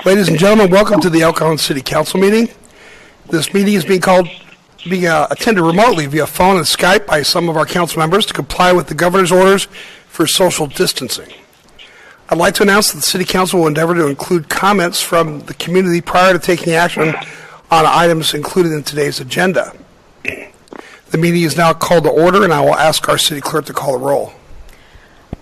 Ladies and gentlemen, welcome to the El Cajon City Council meeting. This meeting is being attended remotely via phone and Skype by some of our council members to comply with the governor's orders for social distancing. I'd like to announce that the City Council will endeavor to include comments from the community prior to taking action on items included in today's agenda. The meeting is now called to order, and I will ask our city clerk to call the roll.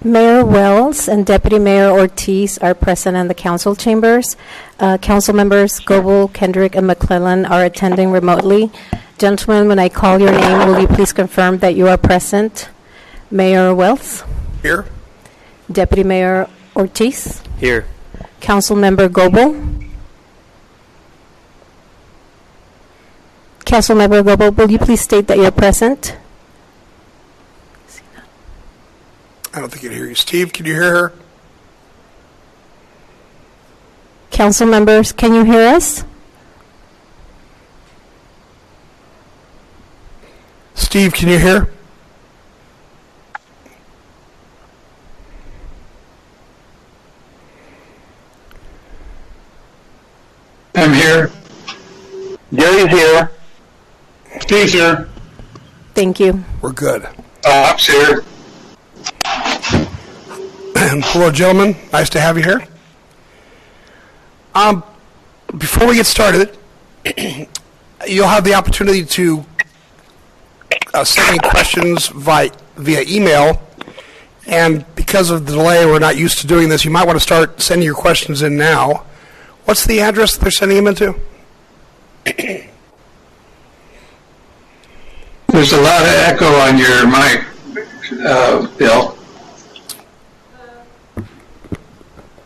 Mayor Wells and Deputy Mayor Ortiz are present in the council chambers. Council members Goebel, Kendrick, and McClellan are attending remotely. Gentlemen, when I call your name, will you please confirm that you are present? Mayor Wells? Here. Deputy Mayor Ortiz? Here. Council member Goebel? Council member Goebel, will you please state that you're present? I don't think I can hear you. Steve, can you hear her? Council members, can you hear us? Steve, can you hear? I'm here. Gary's here. Steve's here. Thank you. We're good. Bob's here. Hello, gentlemen. Nice to have you here. Before we get started, you'll have the opportunity to send me questions via email. And because of the delay, we're not used to doing this. You might want to start sending your questions in now. What's the address that they're sending them into? There's a lot of echo on your mic, Bill.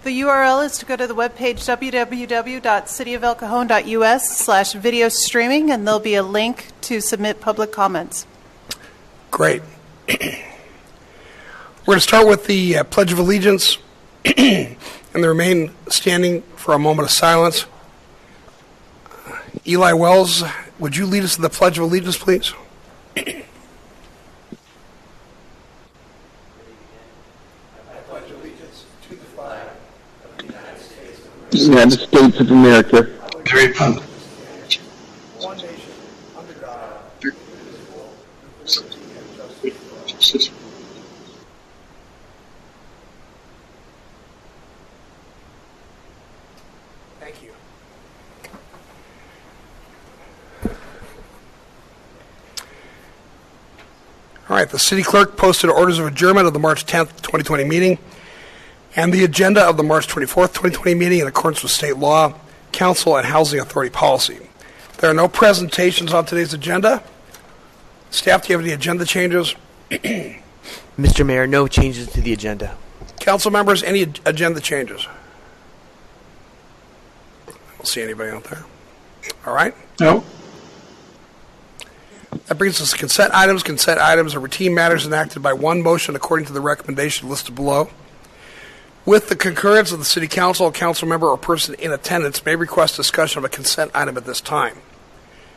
The URL is to go to the webpage www.cityofelcajon.us/video streaming, and there'll be a link to submit public comments. Great. We're going to start with the Pledge of Allegiance and remain standing for a moment of silence. Eli Wells, would you lead us to the Pledge of Allegiance, please? United States of America. Very fun. One nation, under God, Thank you. All right, the city clerk posted orders of adjournment of the March 10th, 2020 meeting and the agenda of the March 24th, 2020 meeting in accordance with state law, council, and housing authority policy. There are no presentations on today's agenda. Staff, do you have any agenda changes? Mr. Mayor, no changes to the agenda. Council members, any agenda changes? I don't see anybody out there. All right. No. That brings us to consent items. Consent items are routine matters enacted by one motion according to the recommendation listed below. With the concurrence of the City Council, a council member or person in attendance may request discussion of a consent item at this time.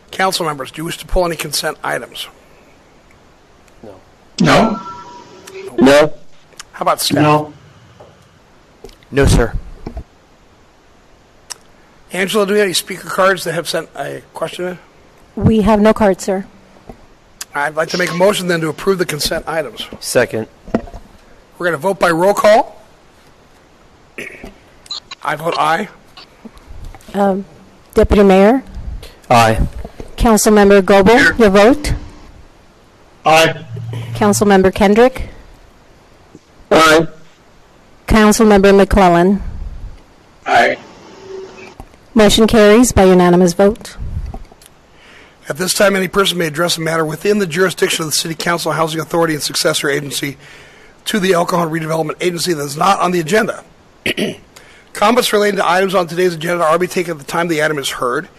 Council members, do you wish to pull any consent items? No. No. No. How about staff? No. No, sir. Angela, do we have any speaker cards that have sent a question in? We have no card, sir. I'd like to make a motion then to approve the consent items. Second. We're going to vote by roll call. I vote aye. Deputy Mayor? Aye. Councilmember Goebel, Here. your vote? Aye. Councilmember Kendrick? Aye. Councilmember McClellan? Aye. Motion carries by unanimous vote. At this time, any person may address a matter within the jurisdiction of the City Council, Housing Authority, and successor agency to the El Cajon Redevelopment Agency that is not on the agenda. Comments relating to items on today's agenda are to be taken at the time the item is heard.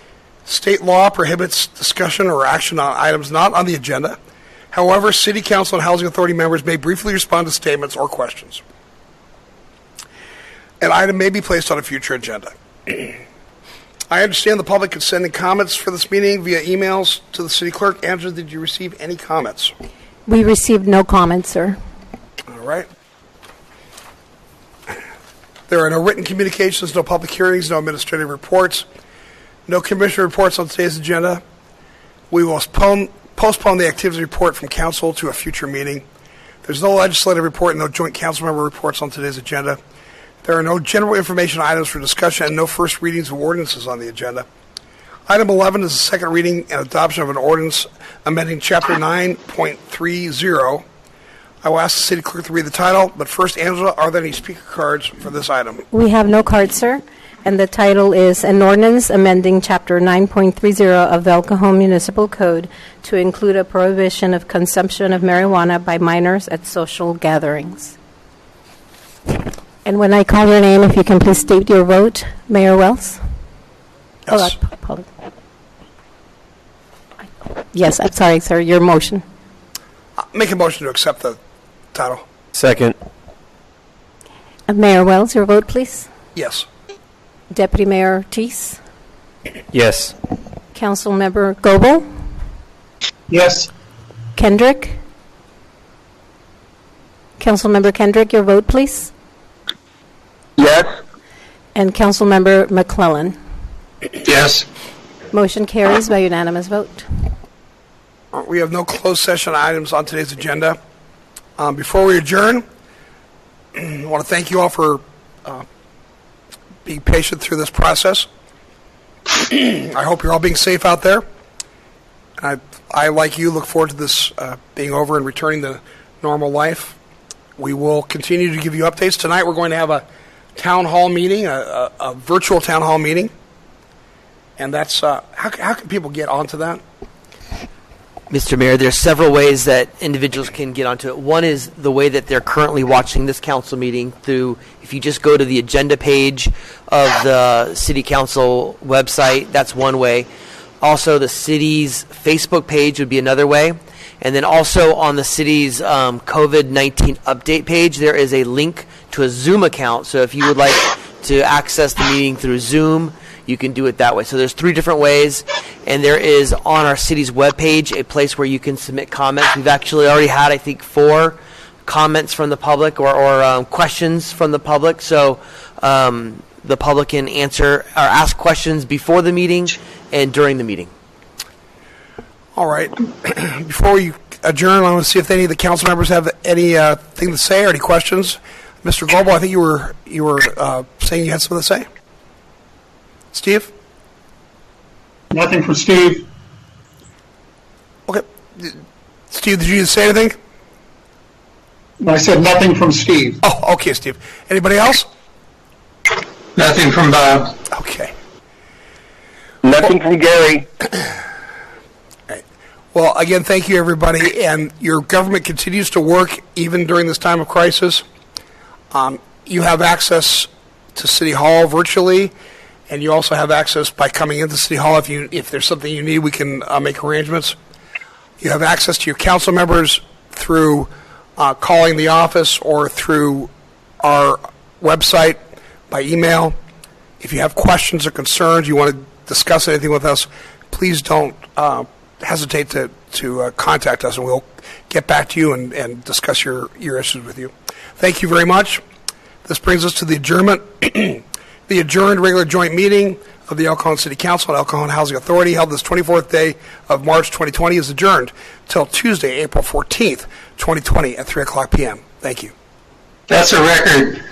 State law prohibits discussion or action on items not on the agenda. However, City Council and Housing Authority members may briefly respond to statements or questions. An item may be placed on a future agenda. I understand the public is sending comments for this meeting via emails to the city clerk. Angela, did you receive any comments? We received no comments, sir. All right. There are no written communications, no public hearings, no administrative reports, no commissioner reports on today's agenda. We will postpone the activity report from council to a future meeting. There's no legislative report and no joint council member reports on today's agenda. There are no general information items for discussion and no first readings of ordinances on the agenda. Item 11 is the second reading and adoption of an ordinance amending Chapter 9.30. I will ask the city clerk to read the title, but first, Angela, are there any speaker cards for this item? We have no cards, sir, and the title is An Ordinance Amending Chapter 9.30 of the El Cajon Municipal Code to include a prohibition of consumption of marijuana by minors at social gatherings. And when I call your name, if you can please state your vote. Mayor Wells? Yes. Yes, I'm sorry, sir, your motion. Make a motion to accept the title. Second. Mayor Wells, your vote, please. Yes. Deputy Mayor Ortiz? Yes. Councilmember Goebel? Yes. Kendrick? Councilmember Kendrick, your vote, please. Yes. And Councilmember McClellan. Yes. Motion carries by unanimous vote. We have no closed session items on today's agenda. Before we adjourn, I want to thank you all for being patient through this process. I hope you're all being safe out there. I, like you, look forward to this being over and returning to normal life. We will continue to give you updates. Tonight we're going to have a town hall meeting, a virtual town hall meeting. And that's, how can people get onto that? Mr. Mayor, there are several ways that individuals can get onto it. One is the way that they're currently watching this council meeting through, if you just go to the agenda page of the city council website, that's one way. Also, the city's Facebook page would be another way. And then also on the city's COVID-19 update page, there is a link to a Zoom account. So if you would like to access the meeting through Zoom, you can do it that way. So there's 3 different ways, and there is on our city's webpage a place where you can submit comments. We've actually already had, I think, 4 comments from the public or questions from the public. So the public can answer or ask questions before the meeting and during the meeting. All right. Before we adjourn, I want to see if any of the council members have anything to say or any questions. Mr. Goebel, I think you were saying you had something to say. Steve? Nothing for Steve. Okay. Steve, did you say anything? I said nothing from Steve. Oh, okay, Steve. Anybody else? Nothing from Bob. Okay. Nothing from Gary. Right. Well, again, thank you, everybody. And your government continues to work even during this time of crisis. You have access to City Hall virtually, and you also have access by coming into City Hall. If there's something you need, we can make arrangements. You have access to your council members through calling the office or through our website by email. If you have questions or concerns, you want to discuss anything with us, please don't hesitate to contact us, and we'll get back to you and discuss your issues with you. Thank you very much. This brings us to the adjournment. The adjourned regular joint meeting of the El Cajon City Council and El Cajon Housing Authority held this 24th day of March 2020 is adjourned till Tuesday, April 14th, 2020 at 3 o'clock p.m. Thank you. That's a record.